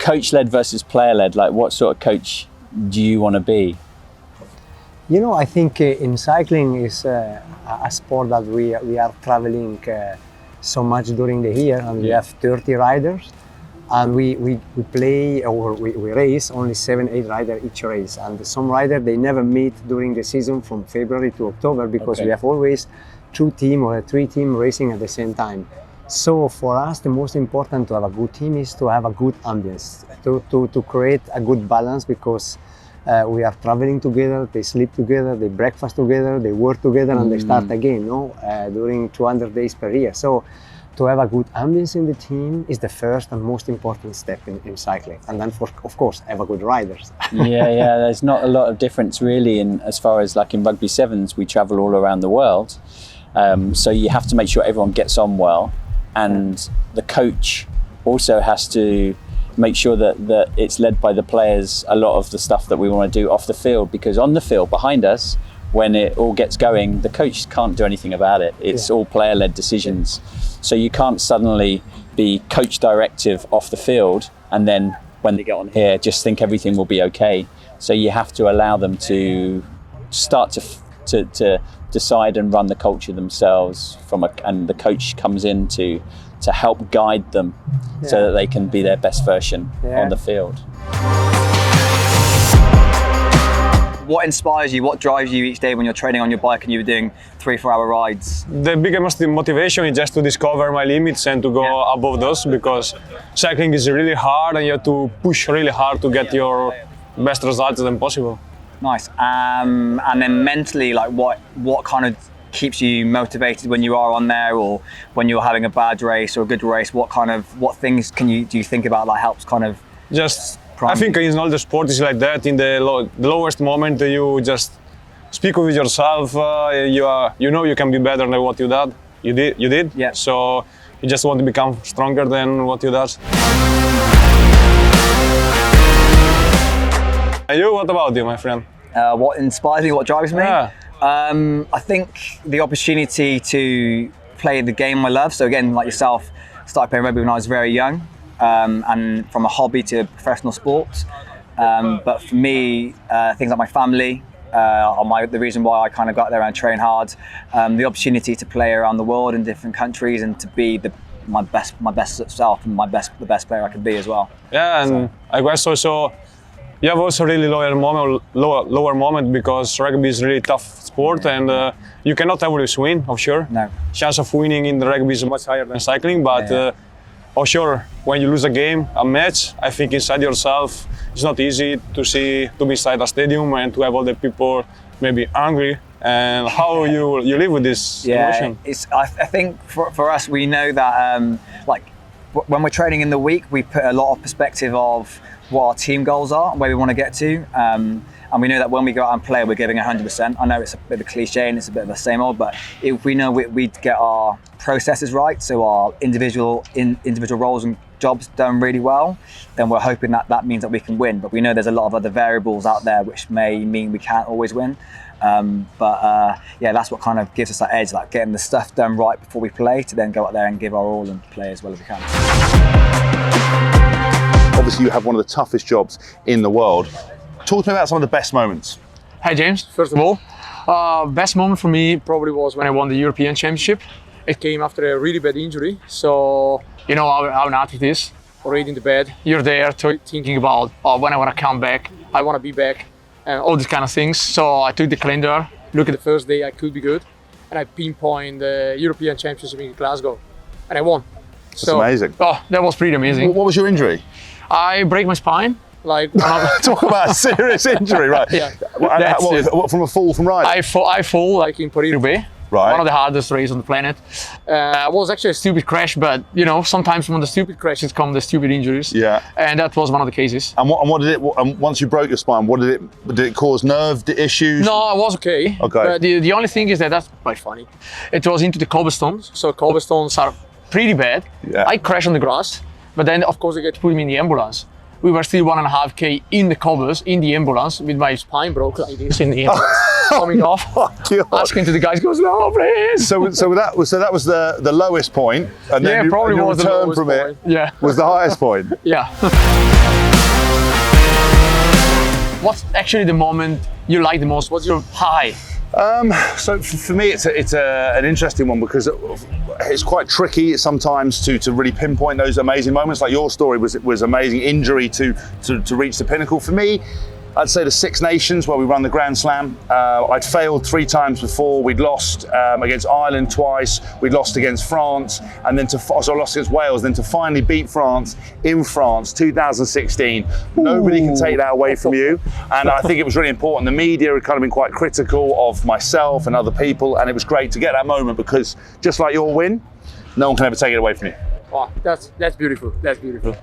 coach-led versus player-led, like what sort of coach do you want to be? You know, I think in cycling is a sport that we are traveling so much during the year, and we have 30 riders, and we play or we race only 7-8 riders each race, and some riders they never meet during the season from February to October because we have always 2 teams or 3 teams racing at the same time. So for us, the most important to have a good team is to have a good ambience, to create a good balance, because we are traveling together, they sleep together, they breakfast together, they work together, and they start again, during 200 days per year. So to have a good ambience in the team is the first and most important step in cycling. And then, of course, have a good riders. yeah, there's not a lot of difference really as far as like in rugby sevens, we travel all around the world. So you have to make sure everyone gets on well. And the coach also has to make sure that it's led by the players, a lot of the stuff that we want to do off the field, because on the field behind us, when it all gets going, the coach can't do anything about it. It's all player-led decisions. So you can't suddenly be coach directive off the field and then when they get on here, just think everything will be okay. So you have to allow them to start to decide and run the culture themselves and the coach comes in to help guide them so that they can be their best version on the field. What inspires you? What drives you each day when you're training on your bike and you're doing 3-4 hour rides? The biggest motivation is just to discover my limits and to go above those, because cycling is really hard and you have to push really hard to get your best results than possible. Nice. And then mentally, like what kind of keeps you motivated when you are on there, or when you're having a bad race or a good race? What things do you think about that helps kind of just? I think in all the sport is like that. In the lowest moment, you just speak with yourself. You know you can be better than what you did. You did. Yeah. So you just want to become stronger than what you did. And you? What about you, my friend? What inspires me? What drives me? Yeah. I think the opportunity to play the game I love. So again, like yourself, started playing rugby when I was very young. And from a hobby to a professional sport. But for me, things like my family are the reason why I kind of got there and train hard. The opportunity to play around the world in different countries and to be my best self and the best player I could be as well. Yeah, and I guess also you have also really lower moment because rugby is really tough sport and you cannot always win, of sure. No. Chance of winning in the rugby is much higher than cycling, but oh sure, when you lose a match, I think inside yourself, it's not easy to be inside a stadium and to have all the people maybe angry. And how you live with this emotion? I think for us, we know that like when we're training in the week, we put a lot of perspective of what our team goals are and where we want to get to. And we know that when we go out and play, we're giving 100%. I know it's a bit of a cliche and it's a bit of the same old, but if we know we get our processes right, so our individual roles and jobs done really well, then we're hoping that means that we can win. But we know there's a lot of other variables out there which may mean we can't always win. That's what kind of gives us that edge, like getting the stuff done right before we play to then go out there and give our all and play as well as we can. Obviously, you have one of the toughest jobs in the world. Talk to me about some of the best moments. Hi James, first of all. Best moment for me probably was when I won the European Championship. It came after a really bad injury. So, you know how an athlete is, already in the bed. You're there thinking about, when I want to come back, I want to be back, and all these kind of things. So I took the calendar, look at the first day I could be good, and I pinpoint the European Championship in Glasgow, and I won. That's amazing. Oh, that was pretty amazing. What was your injury? I break my spine. Like talk about a serious injury, right? Yeah. What, from a fall from riding? I fall like in Paris-Roubaix. Right. One of the hardest races on the planet. It was actually a stupid crash, but you know, sometimes from the stupid crashes come the stupid injuries. Yeah. And that was one of the cases. And what did it? Once you broke your spine, did it cause nerve issues? No, I was okay. Okay. But the only thing is that's quite funny. It was into the cobblestones, so cobblestones are pretty bad. Yeah. I crashed on the grass, but then of course they get to put me in the ambulance. We were still 1.5 K in the cobbles, in the ambulance, with my spine broke like this in the ambulance, coming off, asking to the guys, goes, no, please. So that was the lowest point, and then probably your was return the from point. it was the highest point. Yeah. What's actually the moment you like the most? What's your high? So for me, it's an interesting one because it's quite tricky sometimes to really pinpoint those amazing moments. Like your story was amazing, injury to reach the pinnacle. For me, I'd say the Six Nations where we won the Grand Slam. I'd failed 3 times before. We'd lost against Ireland twice. We'd lost against France, and then I lost against Wales. Then to finally beat France in France, 2016. Nobody can take that away from you. And I think it was really important. The media had kind of been quite critical of myself and other people, and it was great to get that moment because just like your win, no one can ever take it away from you. Oh, that's beautiful. That's beautiful.